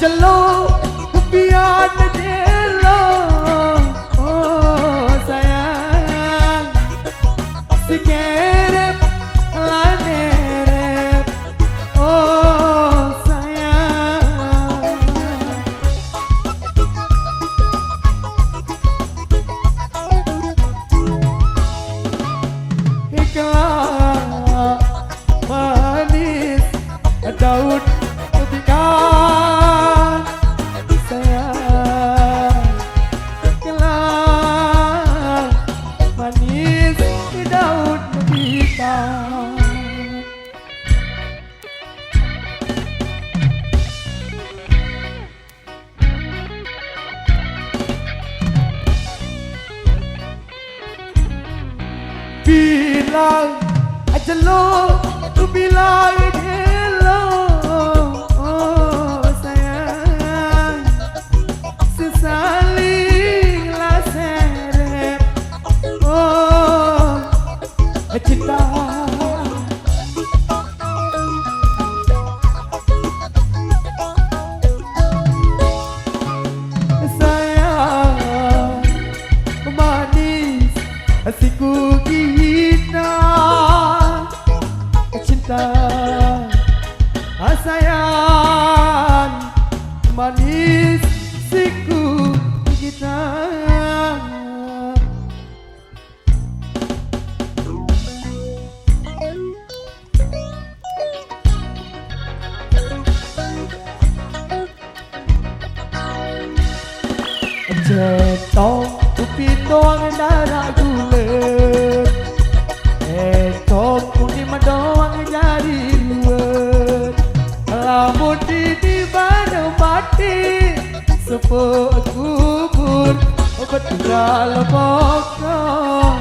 jelo biar jelo oh sayang si kerep lanerep oh sayang ikhlas manis daun kebikan sayang ikhlas manis daun kebikan bilang aja lo tu bilang hello oh sayang sesaling lah serep oh cinta sayang manis hatiku kita cinta sayang manis siku kita Cetong upitong darah gulet Cetong kunima doang jadi luwet Lamun di mana mati seput kubur obat tinggal pokok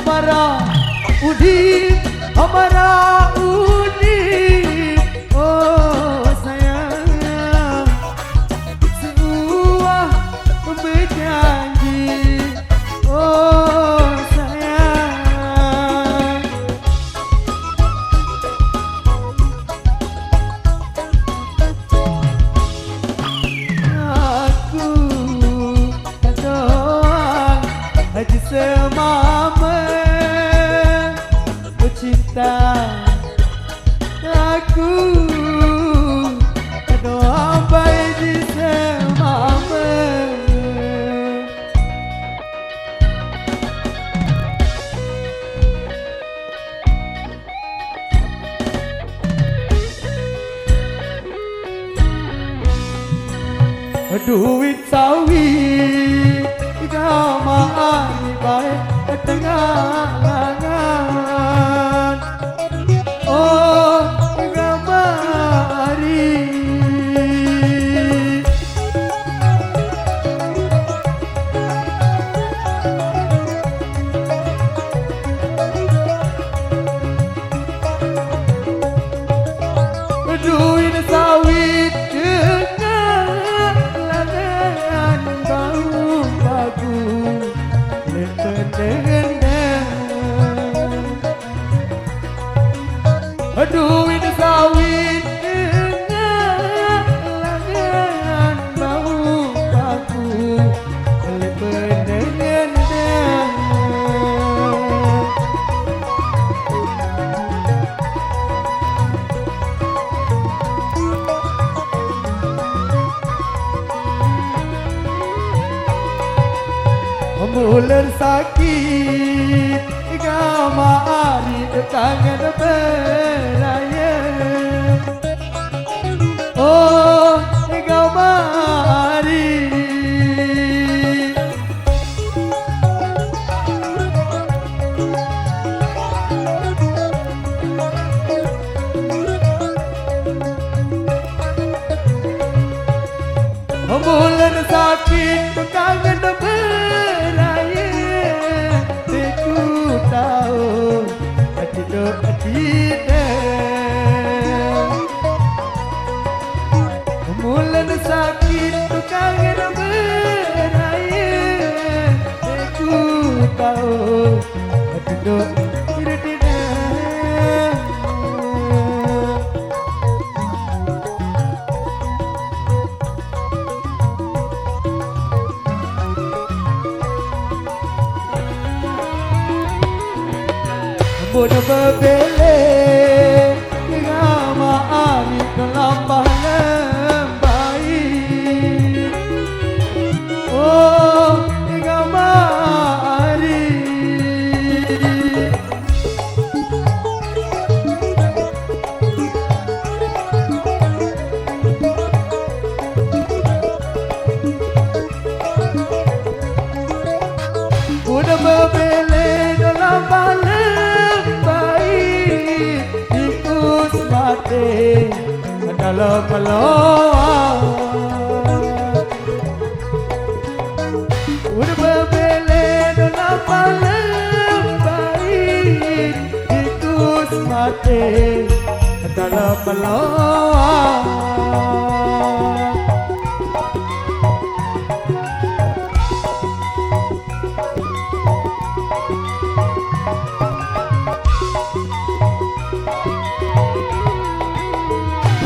Amara udip, amara udip, oh sayang, sebuah berjanji, oh sayang. Aku doang haji semama. Cinta aku doa baik di semama duit sawit gamaan baik tengah oh gamari duit sawit dengan lagan bau bagus duit sawit dengan lagan bau bagus lependengan mulut sakit gamari kangen beraya oh gamari mulut sakit kangen beraya ku tahu tidak kau duduk diri bodoh berbele ngama ari kelambah lembai oh ngama ari bodoh berbele dalam balik dalam peluang udah berbele dalam malam baik tikus mati dalam peluang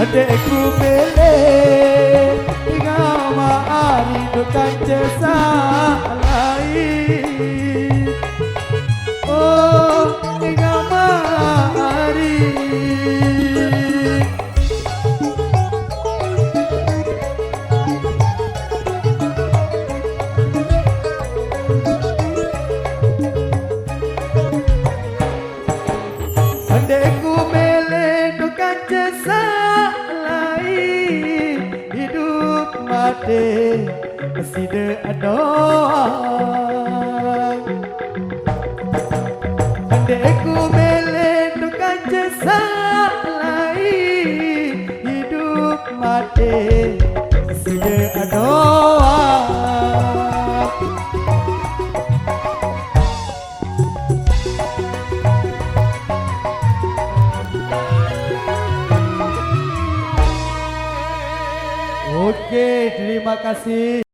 adekku bele ngama ari tukang jasa lain oh ngama ari adekku bele tukang jasa mati masih doang adekku bele tukang jasa lain hidup mati masih doang Oke, terima kasih.